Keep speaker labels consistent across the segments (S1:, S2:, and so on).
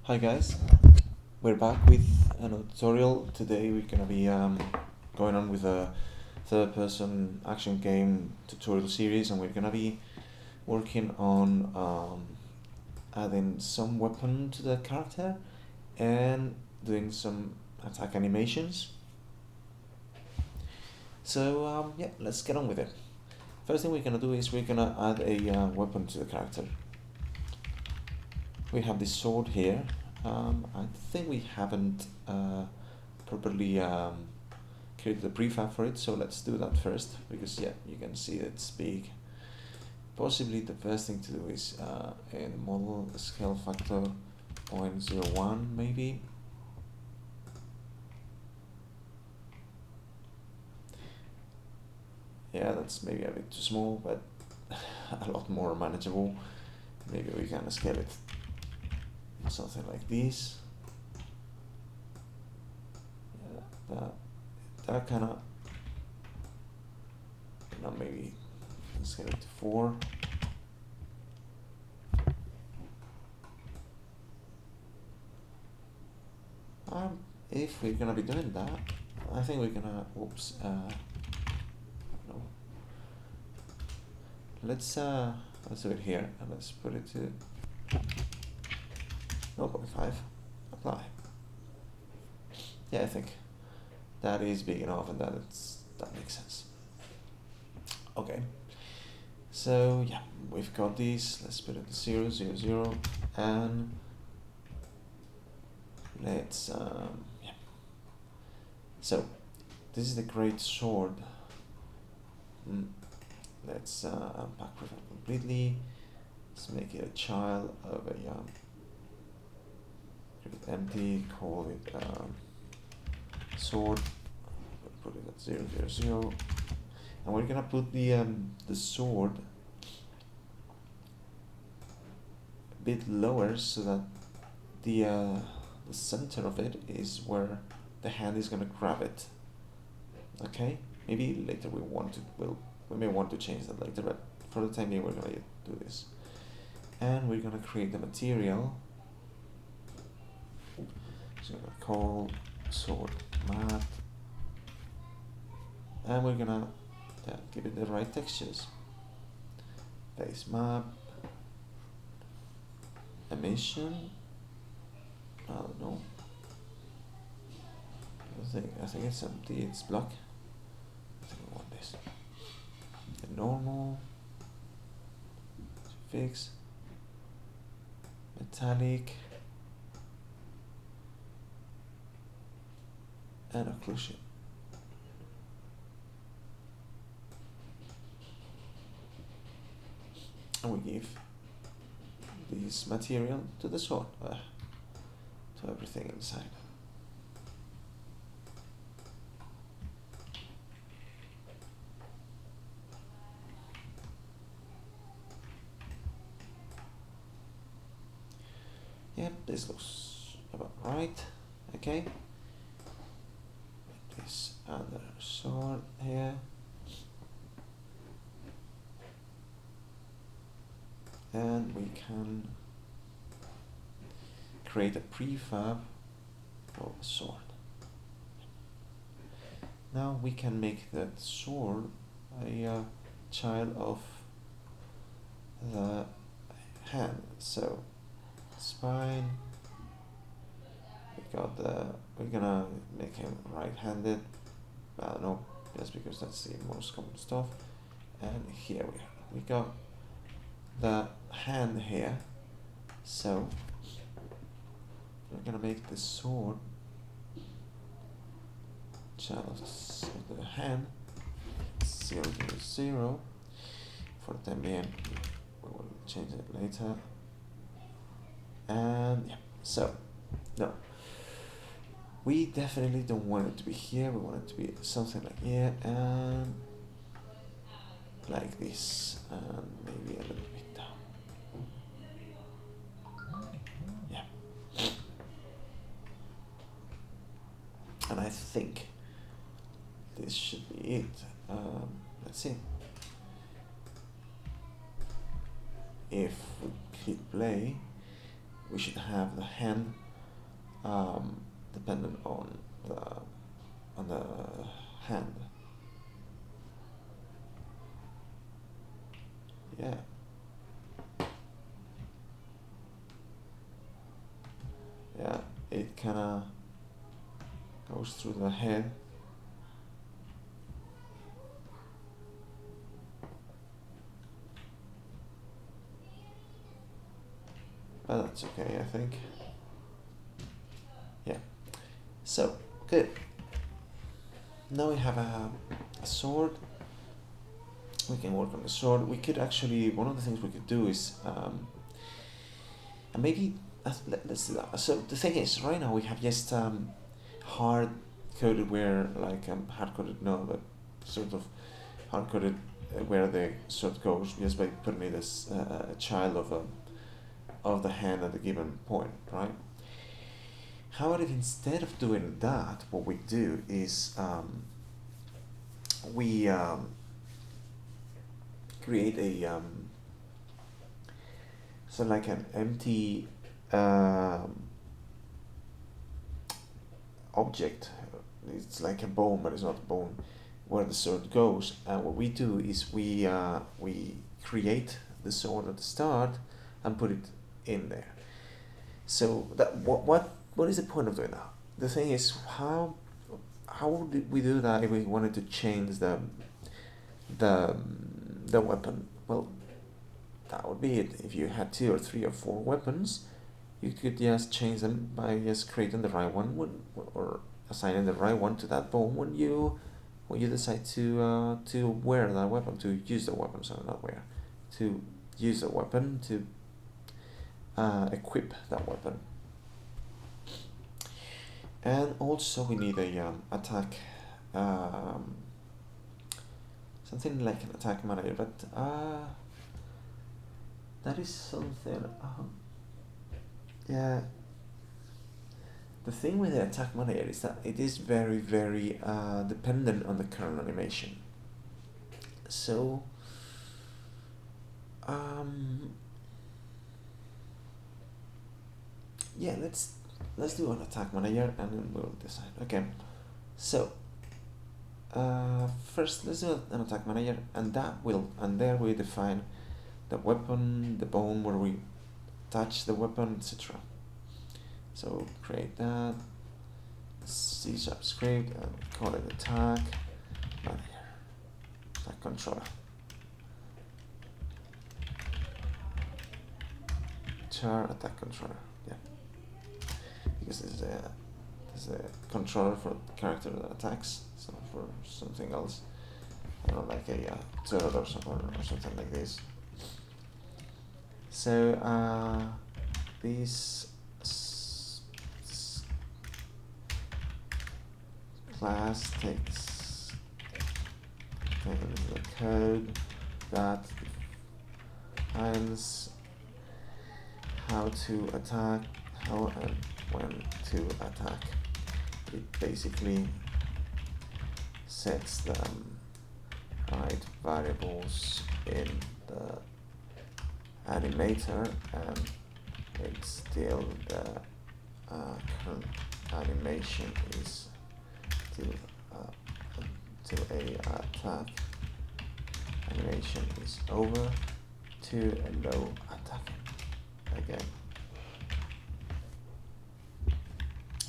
S1: Hi guys, we're back with another tutorial. Today we're gonna be going on with a third-person action game tutorial series, and we're gonna be working on adding some weapon to the character and doing some attack animations. So yeah, let's get on with it. First thing we're gonna do is we're gonna add a weapon to the character. We have this sword here. I think we haven't properly created a prefab for it, so let's do that first, because yeah, you can see it's big. Possibly the first thing to do is in model scale factor 0.01 maybe. Yeah, that's maybe a bit too small, but a lot more manageable. Maybe we can scale it something like this. Yeah, that kind of, maybe scale it to 4. If we're gonna be doing that, I think we're gonna, no. Let's do it here, and let's put it to 0.5, apply. Yeah, I think that is big enough, and that makes sense. Okay, so yeah, we've got these. Let's put it to 0, 0, 0, and let's yeah. So this is the great sword. Let's unpack prefab completely. Let's make it a child of a create empty, call it sword, put it at 0, 0, 0, and we're gonna put the sword a bit lower so that the center of it is where the hand is gonna grab it. Okay, maybe later we may want to change that later, but for the time being we're gonna do this, and we're gonna create the material. So we're gonna call sword matte, and we're gonna give it the right textures. Base map, emission. I don't know. I think it's empty. It's black. I think we want this. The normal. Fix. Metallic. And occlusion. And we give this material to the sword, to everything inside. Yep, this looks about right. Okay. This other sword here. And we can create a prefab for the sword. Now we can make that sword a child of the hand. So spine. We're gonna make him right-handed. I don't know, just because that's the most common stuff. And here we got the hand here. So we're gonna make the sword child of the hand 0, 0, 0. For the time being, we will change it later. And yeah, so no, we definitely don't want it to be here. We want it to be something like here and like this, and maybe a little bit down. Yeah, and I think this should be it. Let's see. If we hit play, we should have the hand dependent on the hand. Yeah. Yeah, it kinda goes through the head. But that's okay, I think. Yeah. So, good. Now we have a sword. We can work on the sword. We could actually, one of the things we could do is, and maybe, let's do that. So the thing is, right now we have just hard coded where, like, hard coded, no, but sort of hard coded where the sword goes just by putting it as a child of the hand at a given point, right? How about if instead of doing that, what we do is we create a so like an empty object. It's like a bone, but it's not a bone where the sword goes. And what we do is we create the sword at the start and put it in there. So that what is the point of doing that? The thing is, how would we do that if we wanted to change the the weapon? Well, that would be it. If you had 2 or 3 or 4 weapons, you could just change them by just creating the right one or assigning the right one to that bone when you decide to wear that weapon, to use the weapon, sorry, not wear, to use the weapon, to equip that weapon. And also we need a attack, um, something like an attack manager, but that is something. Yeah. The thing with the attack manager is that it is very, very dependent on the current animation. So, yeah, let's do an attack manager and then we'll decide. Okay, so first let's do an attack manager, and there we define the weapon, the bone where we touch the weapon, etc. So create that C# script and call it attack manager, attack controller. Char attack controller, yeah. Because this is a controller for the character that attacks, so for something else. I don't like a turret or something like this. So this class takes the code that defines how to attack, how and when to attack. It basically sets the right variables in the animator, and it's still the current animation is till a attack animation is over to allow attacking again.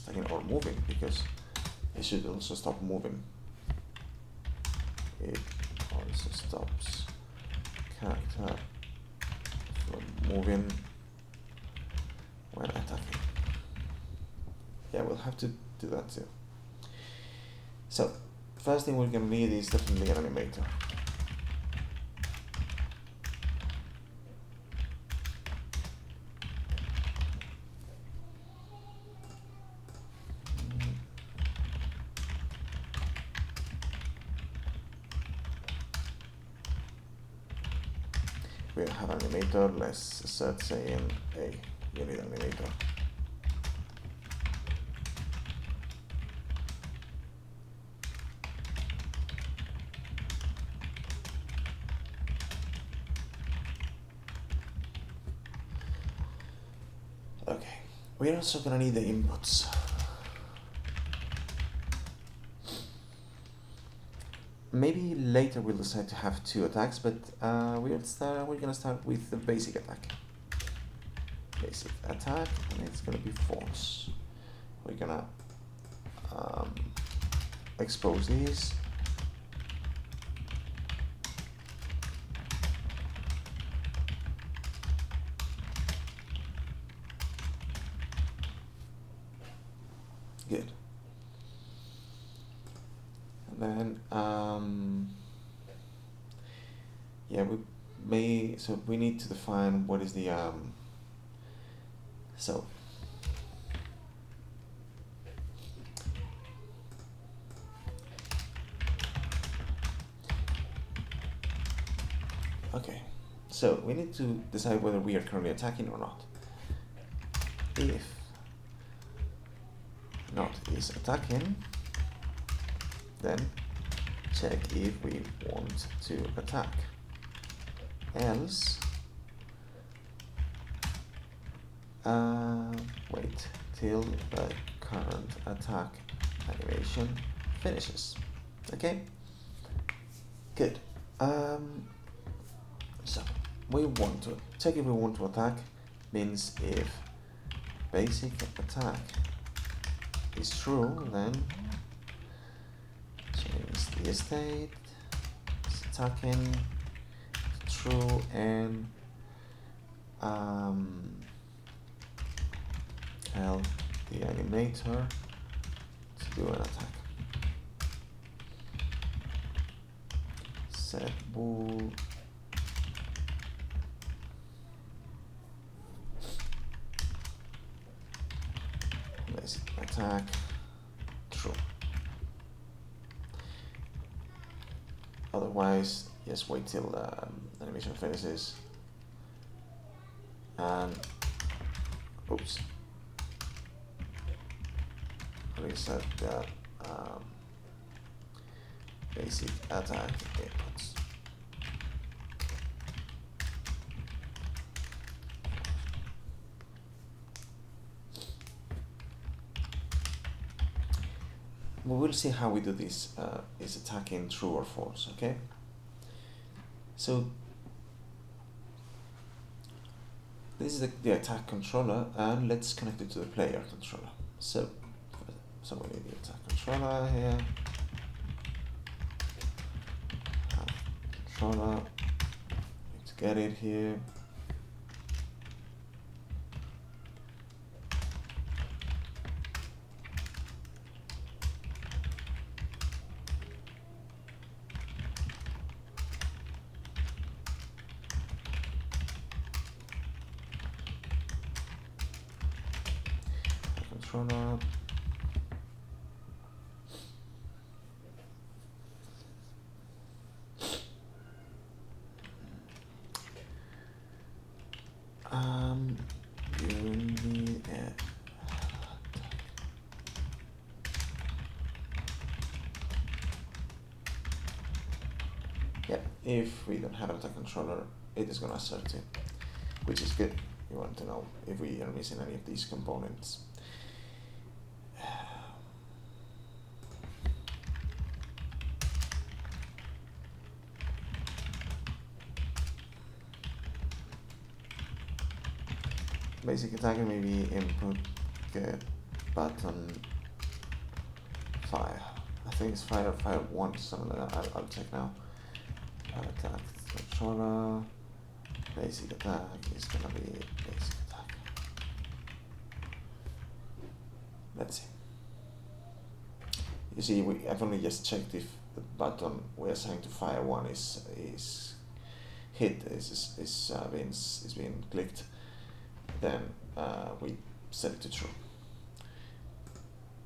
S1: Attacking or moving, because it should also stop moving. It also stops character from moving when attacking. Yeah, we'll have to do that too. So, first thing we're gonna need is definitely an animator. We have an animator, let's start saying, hey, you need an animator. Okay, we're also gonna need the inputs. Maybe later we'll decide to have 2 attacks, but we're gonna start with the basic attack. Basic attack, and it's gonna be force. We're gonna expose these. Good. And then yeah, we need to define what is the so okay, so we need to decide whether we are currently attacking or not. If not is attacking, then check if we want to attack. Else, wait till the current attack animation finishes. Okay, good. So we want to check if we want to attack means if basic attack is true, then change the state, it's attacking true, and tell the animator to do an attack. Set bool basic attack true. Otherwise, just wait till the animation finishes and oops, reset the basic attack inputs. We will see how we do this. Is attacking true or false? Okay. So this is the attack controller, and let's connect it to the player controller. So we need the attack controller here. Controller. Need to get it here. Controller. You need yeah, if we don't have an attack controller, it is gonna assert it, which is good. You want to know if we are missing any of these components. Basic attacker maybe input get button fire. I think it's fire 1, something like that. I'll check now. Attack controller. Basic attack is gonna be basic attack. Let's see. You see, I've only just checked if the button we assigned to fire 1 is hit, is being clicked. Then we set it to true.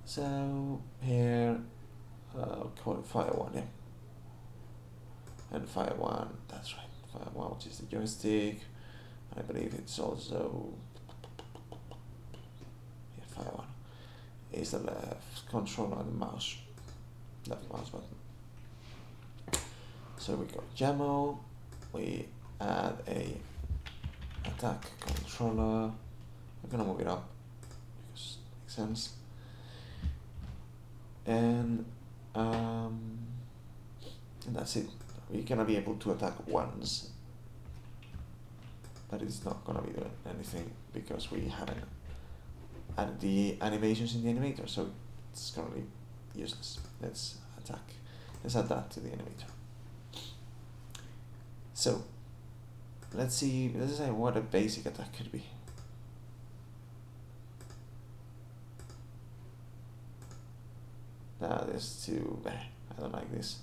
S1: So here, call it fire 1, yeah. And fire 1, that's right, fire 1, which is the joystick. I believe it's also, yeah, fire 1 is the left controller and the left mouse button. So we go YAML, we add a attack controller, I'm gonna move it up because it makes sense. And that's it. We're gonna be able to attack once, but it's not gonna be doing anything because we haven't added the animations in the animator, so it's currently useless. Let's attack. Let's add that to the animator. So let's see. Let's say what a basic attack could be. That is too bad. I don't like this.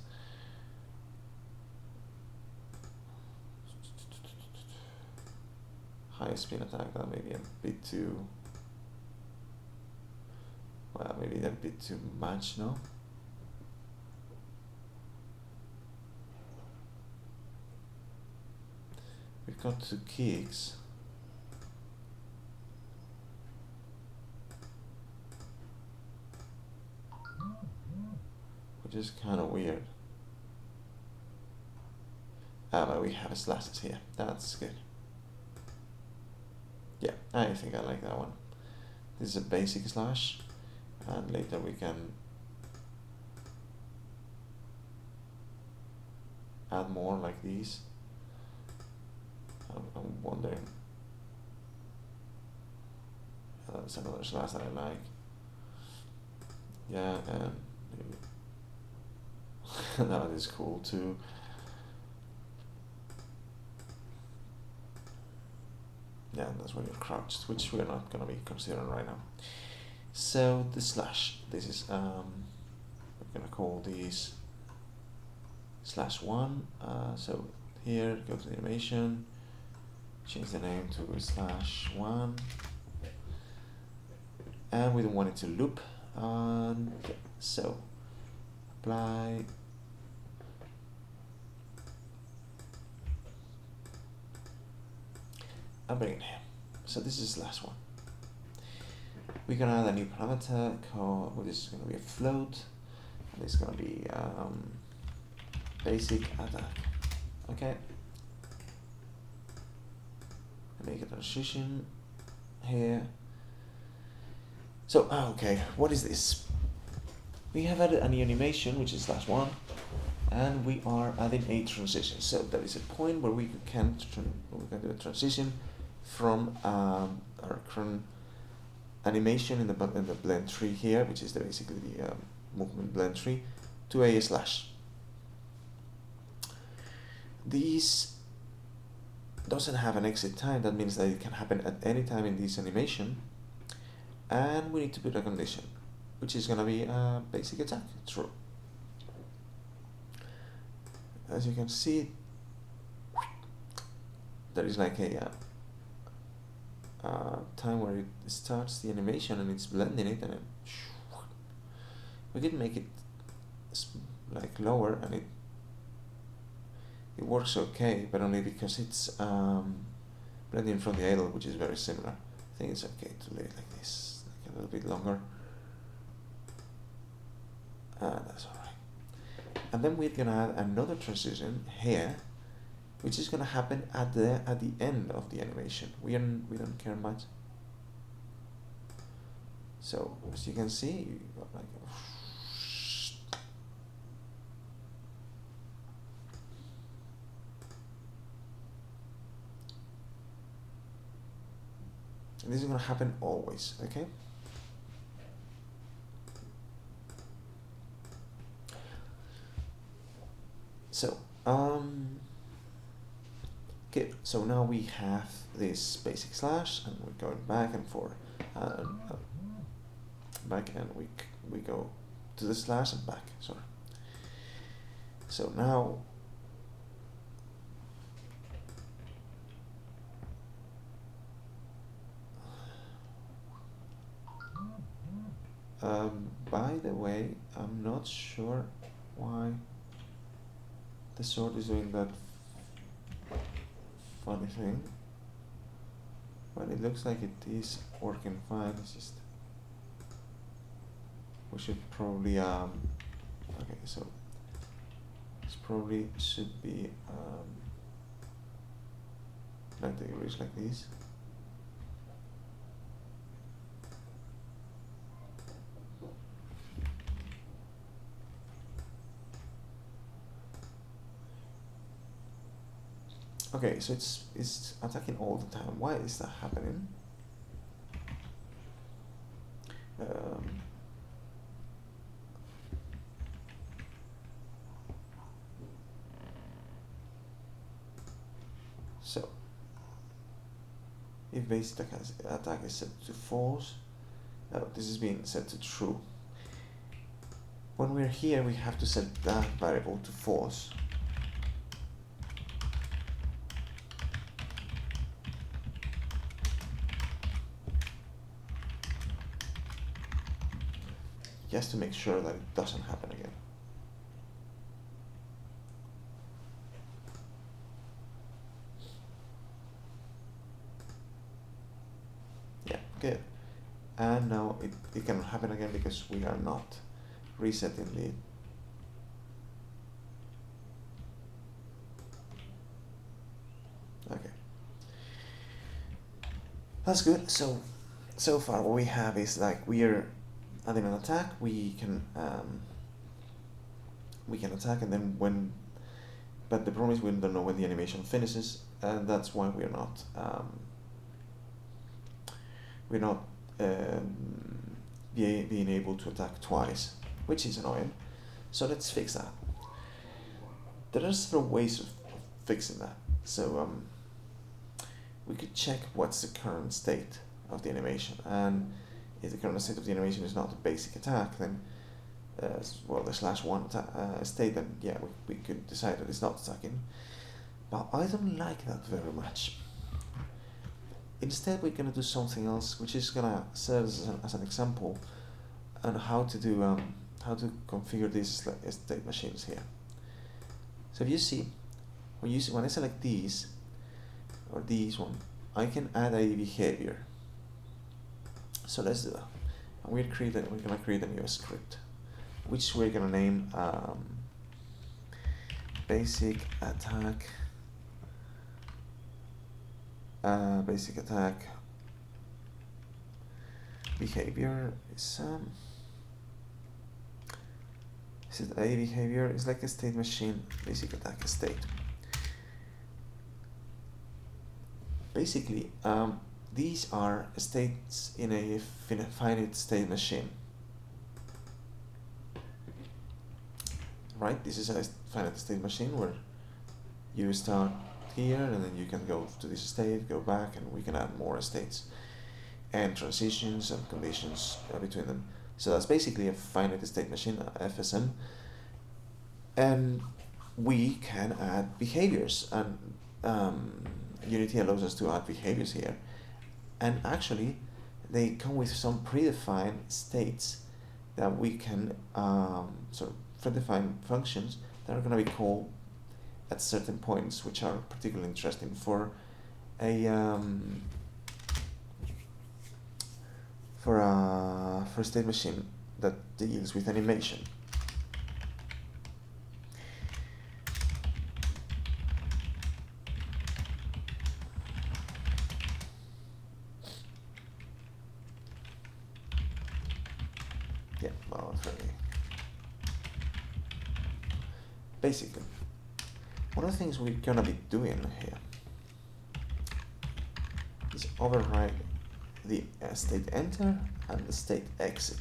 S1: High spin attack, that may be a bit too, well, maybe a bit too much, no? We've got 2 kicks. Which is kind of weird. But we have a slashes here. That's good. Yeah, I think I like that one. This is a basic slash, and later we can add more like these. I'm wondering. That's another slash that I like. Yeah, and that is cool too. Yeah, that's when you're crouched, which we're not gonna be considering right now. So the slash, this is we're gonna call these /1. So here, go to the animation, change the name to /1, and we don't want it to loop. And so apply. And bring it here. So this is the last one. We're gonna add a new parameter called, well, this is gonna be a float, and it's gonna be basic attack. Okay. And make a transition here. So okay, what is this? We have added a new animation, which is /1, and we are adding a transition. So there is a point where we can do a transition from our current animation in the blend tree here, which is basically the movement blend tree, to a slash. These doesn't have an exit time. That means that it can happen at any time in this animation, and we need to put a condition, which is going to be a basic attack, true. As you can see, there is like a time where it starts the animation and it's blending it, and then we can make it like lower, and it works okay, but only because it's blending from the idle, which is very similar. I think it's okay to leave it like this, like a little bit longer. That's alright. And then we're gonna add another transition here, which is gonna happen at the end of the animation. We don't care much. So as you can see, you got like and this is gonna happen always, okay? So good. So now we have this basic slash, and we're going back and forth, back, and we go to the slash and back. Sorry. So now by the way, I'm not sure why the sword is doing that funny thing, but it looks like it is working fine. It's just we should probably okay, so this probably should be 90 degrees like this. Okay, so it's attacking all the time. Why is that happening? Um, so if base attack is set to false, this is being set to true. When we're here, we have to set that variable to false. Just to make sure that it doesn't happen again. Yeah, good. And now it cannot happen again because we are not resetting the okay. That's good. So far what we have is like we are adding an attack, we can attack, and then but the problem is we don't know when the animation finishes, and that's why we're not being able to attack twice, which is annoying. So let's fix that. There are several ways of fixing that. So we could check what's the current state of the animation, and if the current state of the animation is not a basic attack, then the /1 state, then yeah, we could decide that it's not attacking. But I don't like that very much. Instead, we're gonna do something else, which is gonna serve as an example on how to do how to configure these state machines here. So if you see, when I select these or these one, I can add a behavior. So let's do that. And we're gonna create a new script, which we're gonna name basic attack. Basic attack behavior is it a behavior? It's like a state machine. Basic attack state. Basically, these are states in a finite state machine. Right? This is a finite state machine where you start here and then you can go to this state, go back, and we can add more states and transitions and conditions between them. So that's basically a finite state machine, FSM, and we can add behaviors, and Unity allows us to add behaviors here, and actually they come with some predefined states that we can sort of predefined functions that are going to be called at certain points, which are particularly interesting for a state machine that deals with animation. Yeah, well, it's really basically one of the things we're gonna be doing here is override the state enter and the state exit.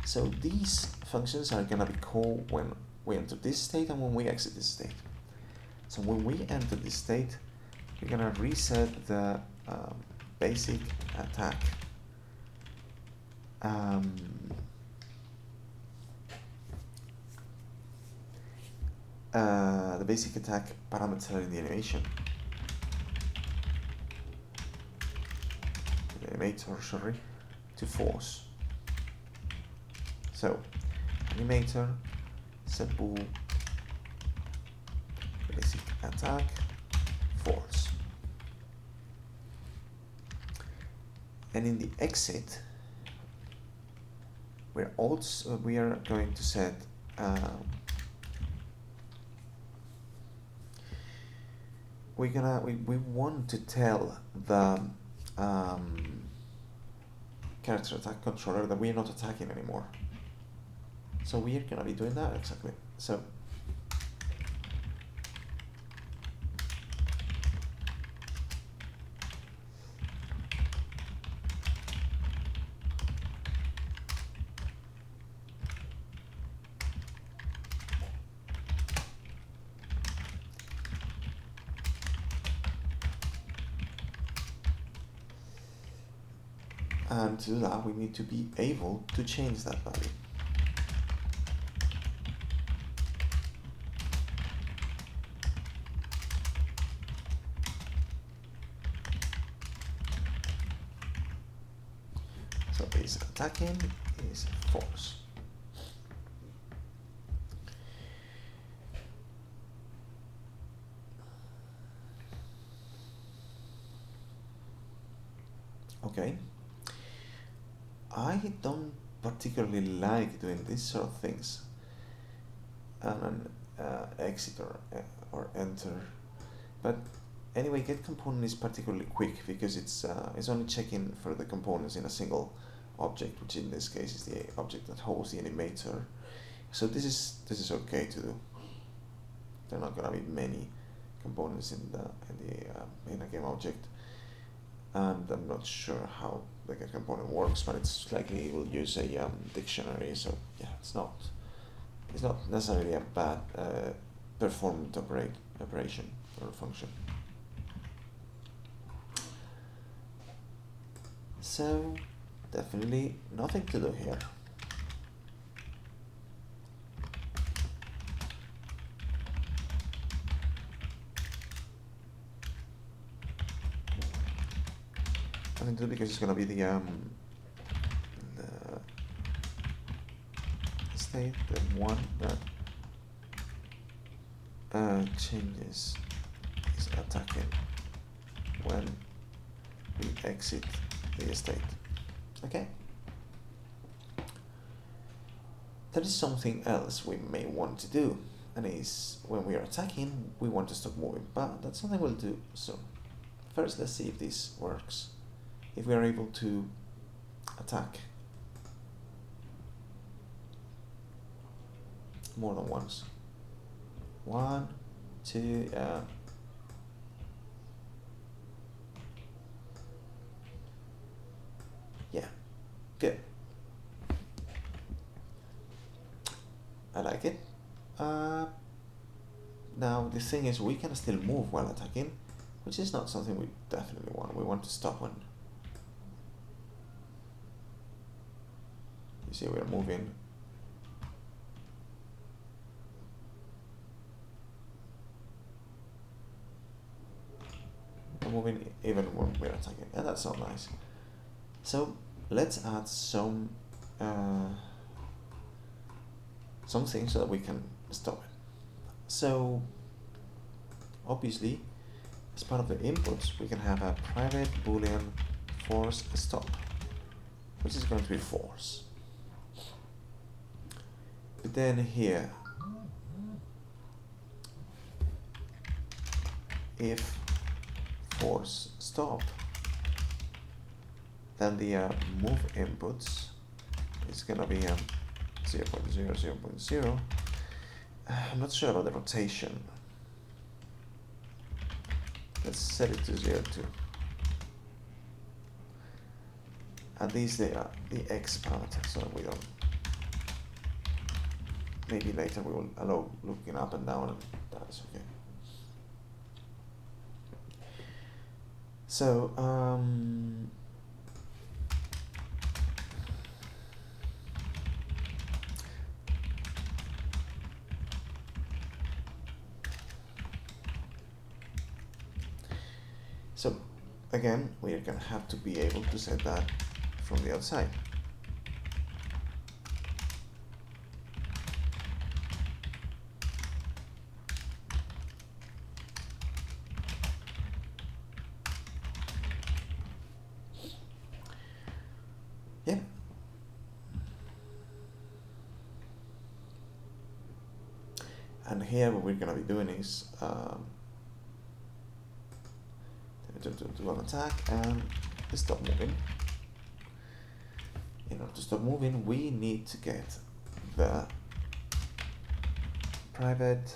S1: So these functions are gonna be called when we enter this state and when we exit this state. So when we enter this state, we're gonna reset the basic attack the basic attack parameter in the animation. The animator, sorry, to false. So animator set bool basic attack false. And in the exit, we are going to set we want to tell the character attack controller that we're not attacking anymore. So we're gonna be doing that exactly. So And to do that, we need to be able to change that value. So this attacking is false. Okay. I don't particularly like doing these sort of things. And exit or enter. But anyway, get component is particularly quick because it's only checking for the components in a single object, which in this case is the object that holds the animator. So this is okay to do. There are not gonna be many components in a game object, and I'm not sure how the get component works, but it's likely we'll use a dictionary. So yeah, it's not necessarily a bad performant operation or function. So definitely nothing to do here. Nothing to do because it's gonna be the state, the one that changes is attacking when we exit the state. Okay. There is something else we may want to do, and is when we are attacking, we want to stop moving, but that's something we'll do soon. First, let's see if this works. If we are able to attack more than once. 1, 2, yeah, good. I like it. Now the thing is, we can still move while attacking, which is not something we definitely want. We want to stop when you see we are moving. We're moving even when we're attacking, and that's not nice. So let's add some things so that we can stop it. So obviously, as part of the inputs, we can have a private boolean force stop, which is going to be force. But then here, if force stop, then the move inputs is gonna be 0.0, 0.0. I'm not sure about the rotation. Let's set it to 0, 2. At least the x parameter, so we don't. Maybe later we will allow looking up and down, and that's okay. So again, we are gonna have to be able to set that from the outside. Yeah. And here what we're gonna be doing is do an attack and stop moving. In order to stop moving, we need to get the private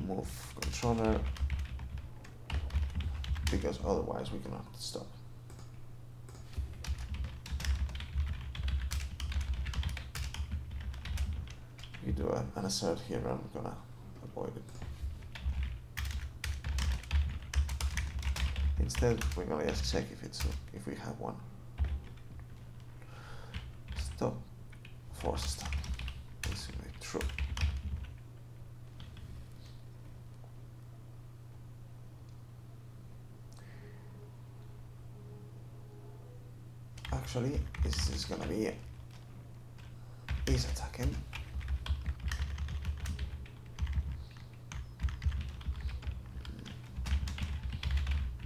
S1: move controller, because otherwise we cannot stop. You do an assert here, I'm gonna avoid it. Instead, we're gonna just check if we have one. stop, force stop. Basically true. Actually, this is gonna be is attacking.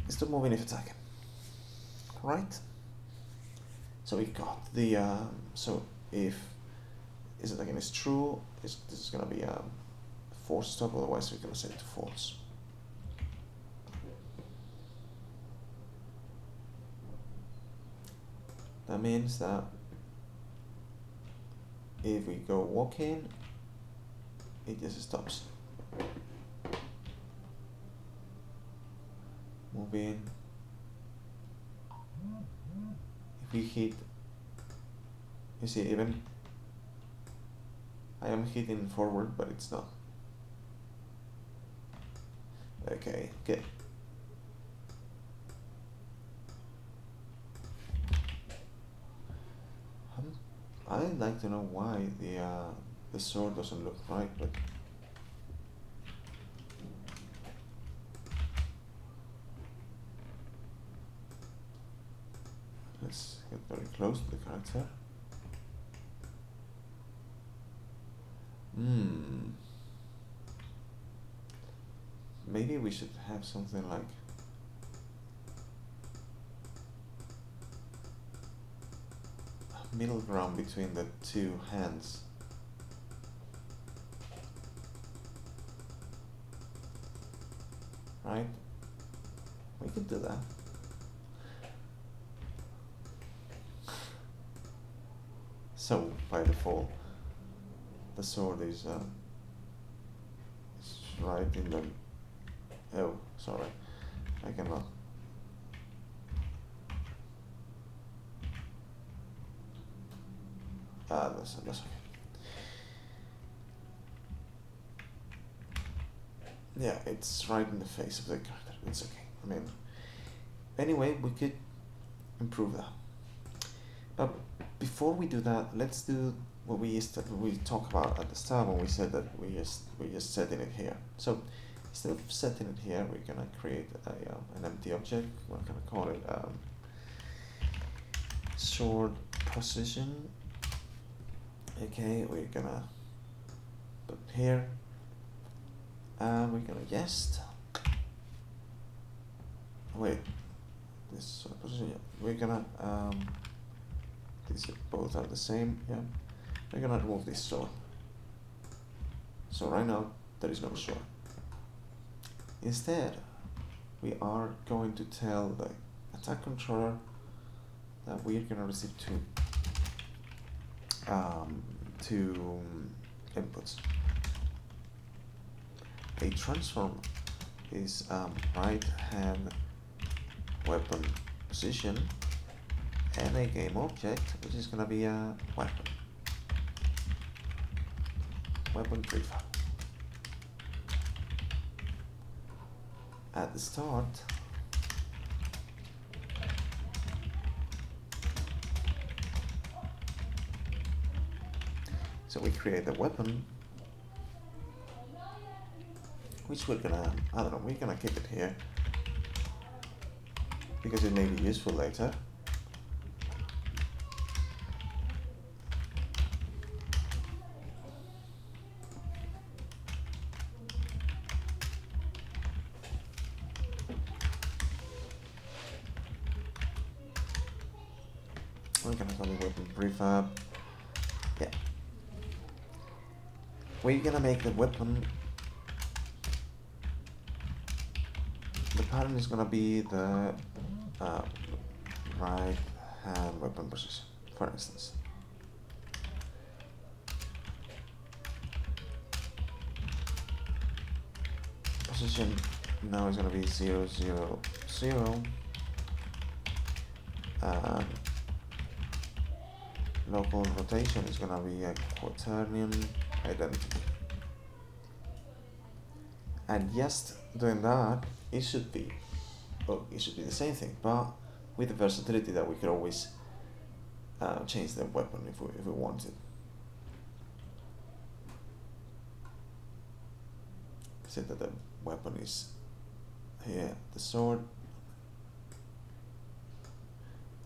S1: Stop moving if attacking. Right? So we got the so if is attacking is true, this is gonna be a force stop, otherwise we're gonna set it to false. That means that if we go walking, it just stops. Moving. If we hit, you see, even I am hitting forward, but it's not. Okay, good. I'd like to know why the sword doesn't look right, but let's get very close to the character. Maybe we should have something like a middle ground between the two hands. Right? We could do that. So by default, the sword is right in the. Oh, sorry, I cannot. That's okay. Yeah, it's right in the face of the character. It's okay. I mean, anyway, we could improve that. But before we do that, let's do what we talked about at the start when we said that we're just setting it here. So instead of setting it here, we're gonna create an empty object. We're gonna call it sword position. Okay, we're gonna put here. We're gonna jest. Wait, this sword position. Yeah. We're gonna these both are the same. Yeah, we're gonna remove this sword. So right now there is no sword. Instead, we are going to tell the attack controller that we're gonna receive two inputs. A transform is right hand weapon position, and a game object, which is gonna be a weapon prefab. At the start, so we create a weapon, which we're gonna, I don't know, we're gonna keep it here because it may be useful later. We're gonna call it weapon prefab. Yeah. We're gonna make the weapon. The pattern is gonna be the right hand weapon position, for instance. Position now is gonna be 0, 0, 0. Local rotation is gonna be a quaternion identity. And just doing that, it should be the same thing, but with the versatility that we could always change the weapon if we want it. Say that the weapon is here, the sword,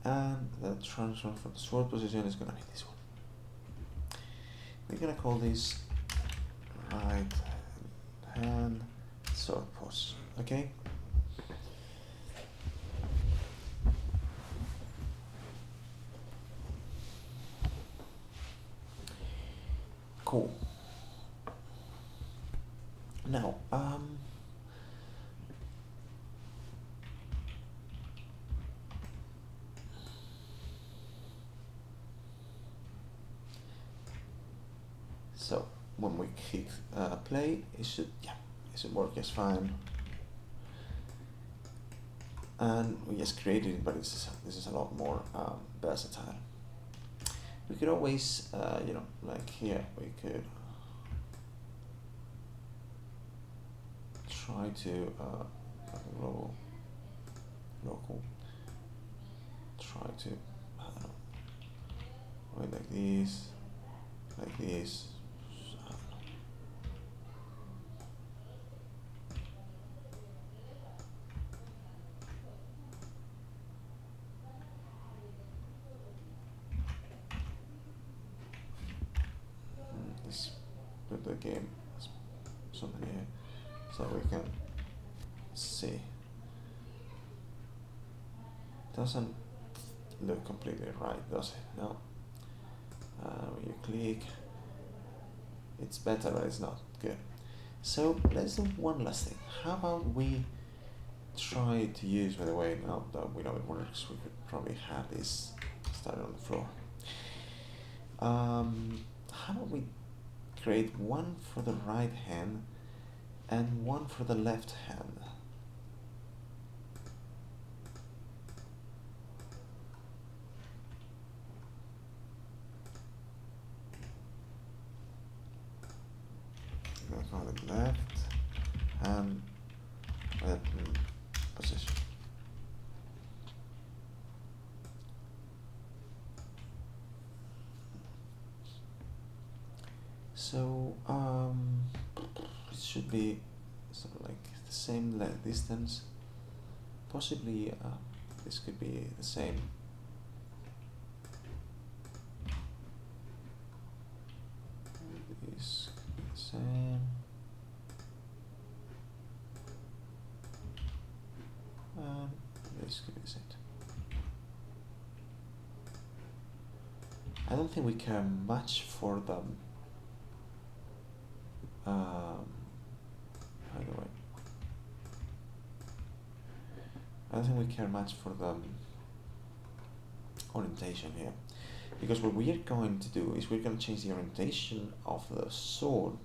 S1: and the transfer from the sword position is gonna be this one. We're gonna call this right hand sword pose. Okay. Cool. Now, so when we click play, it should work just fine. And we just created it, but this is a lot more versatile. We could always, like here, we could try to local. Try to, I don't know, wait, like this. I don't know. Let's put the game something here so we can see. Doesn't look completely right, does it? No. When you click, it's better, but it's not good. So let's do one last thing. How about we try to use, by the way, now that we know it works, we could probably have this started on the floor. How about we create one for the right hand and one for the left hand? I'm gonna call it left hand weapon position. So it should be sort of like the same distance. Possibly this could be the same. This could be the same. And this could be the same. I don't think we care much for them. By the way, I don't think we care much for the orientation here, because what we are going to do is we're going to change the orientation of the sword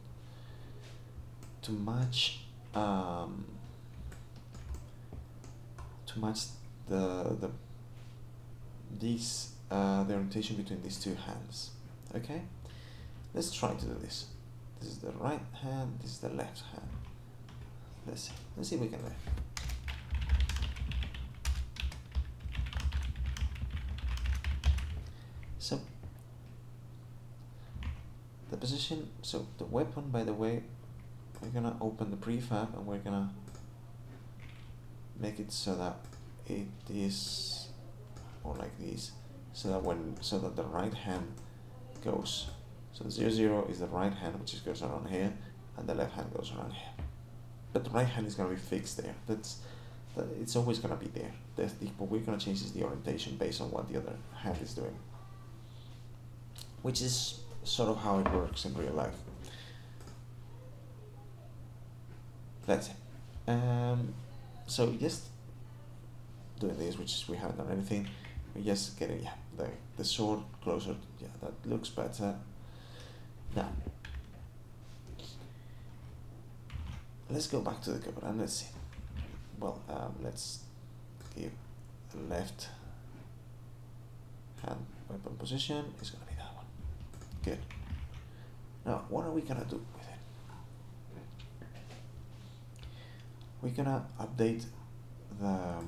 S1: to match the orientation between these two hands. Okay, let's try to do this. This is the right hand, this is the left hand. Let's see if we can do it. So the position, so the weapon, by the way, we're gonna open the prefab and we're gonna make it so that it is more like this, so that the right hand goes. So 0, 0 is the right hand, which goes around here, and the left hand goes around here. But the right hand is going to be fixed there. It's always going to be there. What we're going to change is the orientation based on what the other hand is doing, which is sort of how it works in real life. Let's see. So just doing this, which we haven't done anything. We're just getting the sword closer. Yeah, that looks better. Now, let's go back to the code and let's see. Well, let's give the left hand weapon position is going to be that one. Good. Now, what are we going to do with it? We're going to update the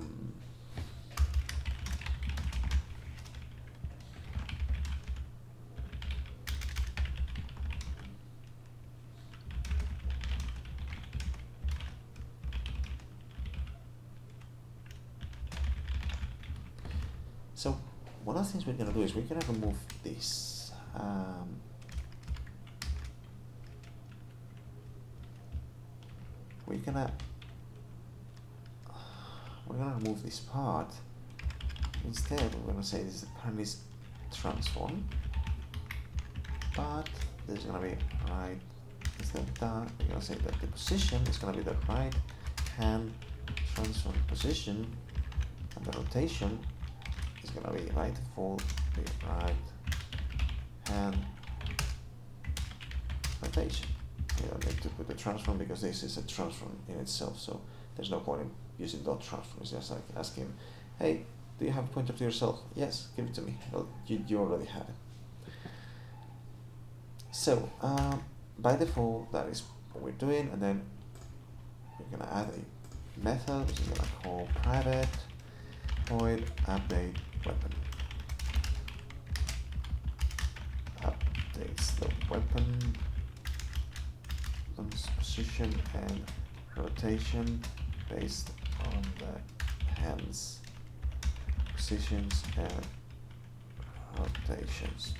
S1: So one of the things we're gonna do is we're gonna remove this. We're gonna remove this part. Instead, we're gonna say this is the parent is transform, but there's gonna be right. Instead of that, we're gonna say that the position is gonna be the right hand transform position, and the rotation is gonna be by default the right hand rotation. You don't need to put the transform because this is a transform in itself, so there's no point in using dot transform. It's just like asking, hey, do you have a pointer to yourself? Yes, give it to me. Well, you already have it. So by default, that is what we're doing, and then we're gonna add a method which is gonna call private void update weapon. Updates the weapon position and rotation based on the hand's positions and rotations.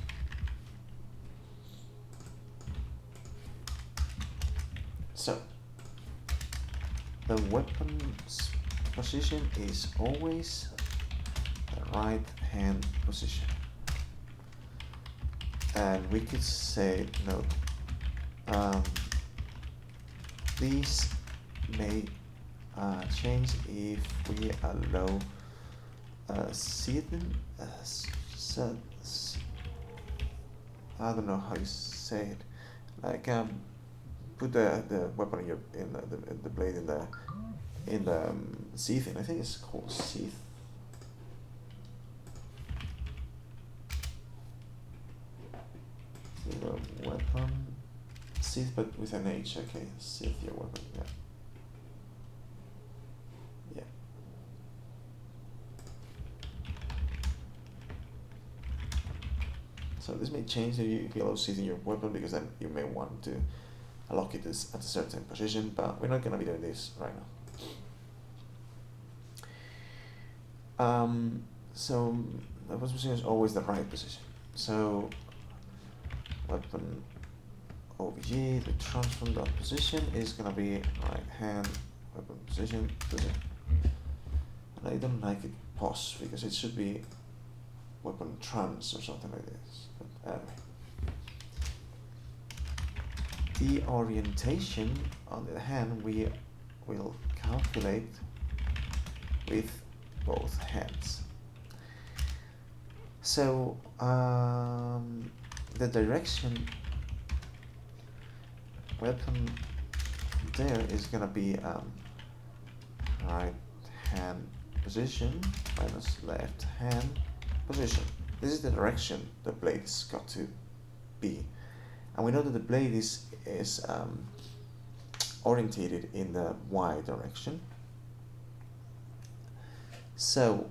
S1: So the weapon's position is always the right hand position, and we could say no. These may change if we allow certain I don't know how you say it, like put the weapon in the blade in the sheathing. I think it's called sheath. The weapon sheath, but with an H. Okay, sheath your weapon. Yeah. Yeah. So this may change if you allow sheathing your weapon, because then you may want to lock it at a certain position, but we're not going to be doing this right now. So the position is always the right position. So weapon OBG, the transform dot position is going to be right hand weapon position. And I don't like it pos because it should be weapon trans or something like this. But anyway. The orientation, on the other hand, we will calculate with both hands. So the direction weapon there is gonna be right hand position minus left hand position. This is the direction the blade's got to be. And we know that the blade is orientated in the Y direction. So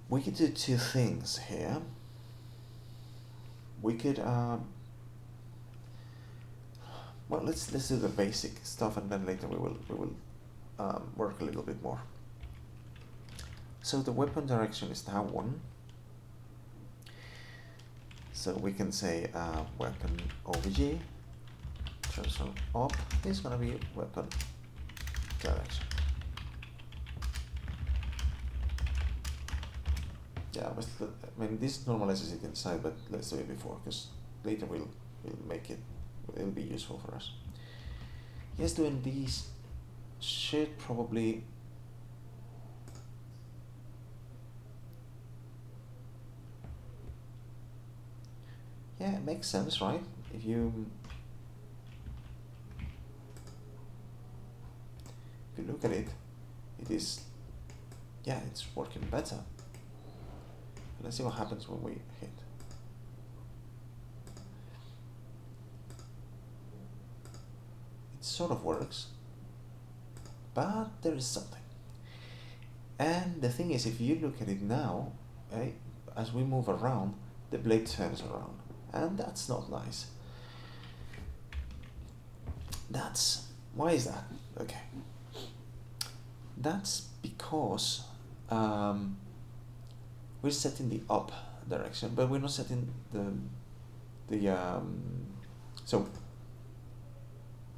S1: we could do two things here. We could well, let's do the basic stuff, and then later we will work a little bit more. So the weapon direction is now 1. So we can say weapon OBG transform up is going to be weapon direction. Yeah, but I mean this normalizes it inside, but let's do it before, because later we'll make it. It'll be useful for us. Yes, doing these should probably. Yeah, it makes sense, right? If you look at it, it is, yeah, it's working better. Let's see what happens when we hit. It sort of works, but there is something. And the thing is, if you look at it now, as we move around, the blade turns around. And that's not nice. Why is that? Okay. that's because we're setting the up direction, but we're not setting the so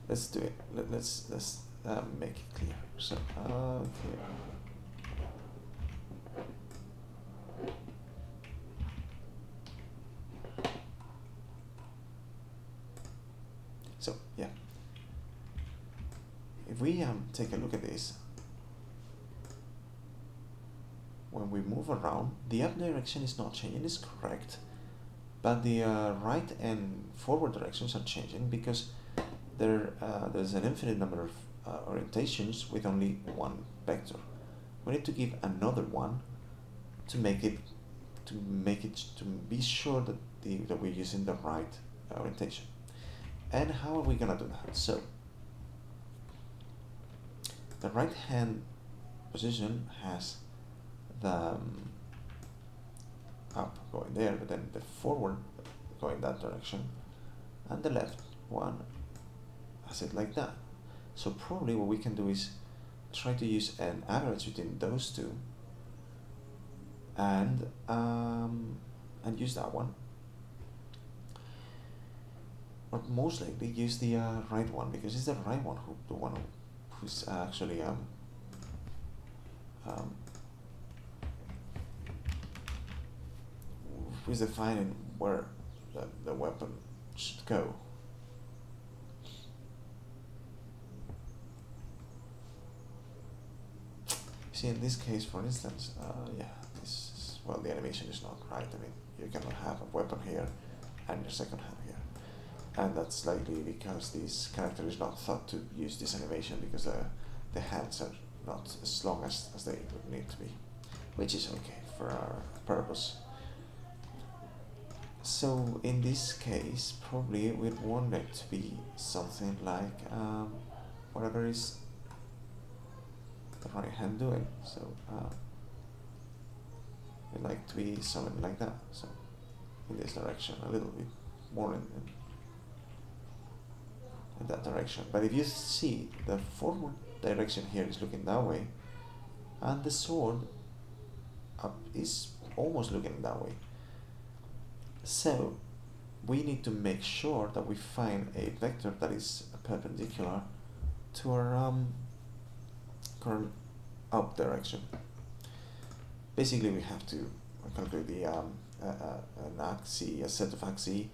S1: let's do it. Let's make it clear. So here. So yeah, if we take a look at this, when we move around, the up direction is not changing, it's correct, but the right and forward directions are changing because there's an infinite number of orientations with only one vector. We need to give another one to make it to be sure that that we're using the right orientation. And how are we gonna do that? So the right hand position has the up going there, but then the forward going that direction, and the left one has it like that. So probably what we can do is try to use an average between those two, and use that one, or most likely use the right one, because it's the right one who's actually who's defining where the weapon should go. See, in this case, for instance, well, the animation is not right. I mean, you cannot have a weapon here and your second hand here. And that's likely because this character is not thought to use this animation because the hands are not as long as they would need to be, which is okay for our purpose. So in this case, probably we'd want it to be something like whatever is the right hand doing. So we'd like to be something like that. So in this direction, a little bit more in that direction. But if you see, the forward direction here is looking that way, and the sword up is almost looking that way. So we need to make sure that we find a vector that is perpendicular to our current up direction. Basically, we have to calculate the a set of axes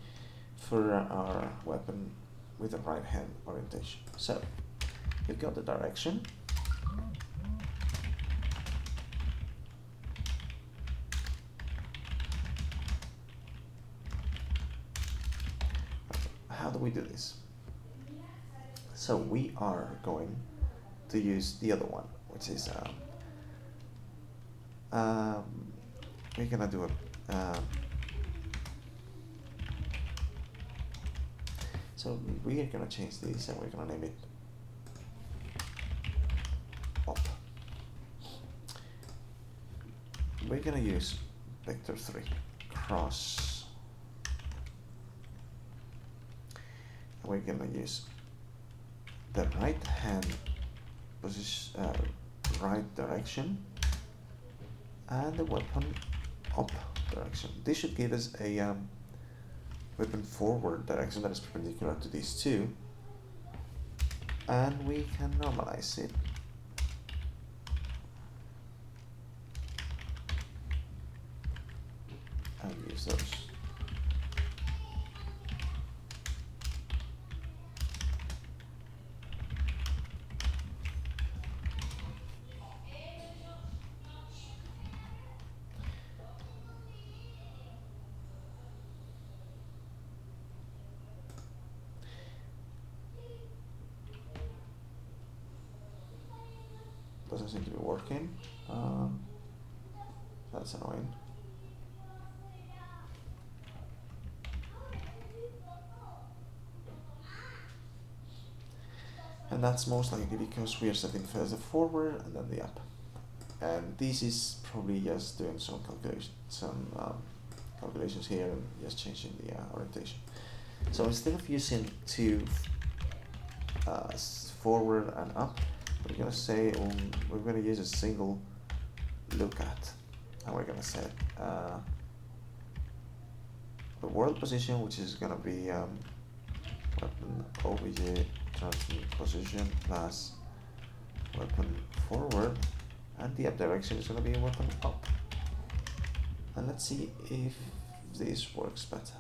S1: for our weapon with a right hand orientation. So we've got the direction. How do we do this? So we are going to use the other one, which is we're gonna do a so we are gonna change this and we're gonna name it up. We're gonna use vector 3 cross. We're gonna use the right hand position, right direction, and the weapon up direction. This should give us a weapon forward direction that is perpendicular to these two, and we can normalize it. And use those. Doesn't seem to be working. That's annoying. And that's most likely because we are setting first the forward and then the up. And this is probably just doing some calculations here and just changing the orientation. So instead of using two forward and up, we're gonna say we're gonna use a single look at, and we're gonna set the world position, which is gonna be weapon obj transmit position plus weapon forward, and the up direction is gonna be weapon up. And let's see if this works better.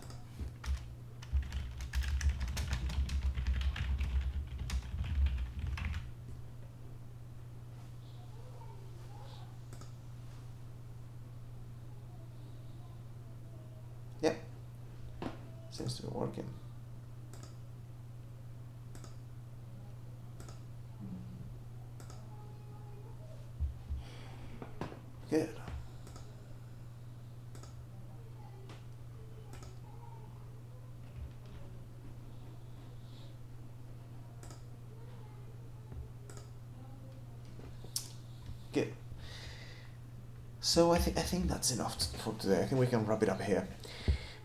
S1: Yep, seems to be working. Good. Good. So I think that's enough for today. I think we can wrap it up here.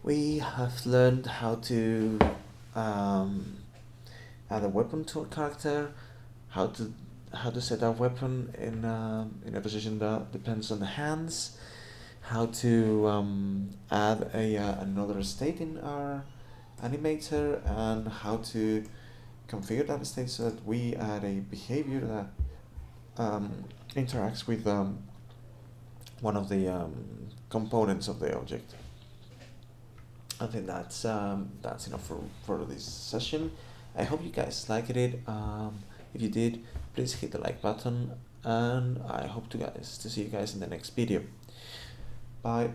S1: We have learned how to add a weapon to our character, how to set our weapon in a position that depends on the hands, how to add another state in our animator, and how to configure that state so that we add a behavior that interacts with one of the components of the object. I think that's enough for this session. I hope you guys liked it. If you did, please hit the like button, and I hope to see you guys in the next video. Bye.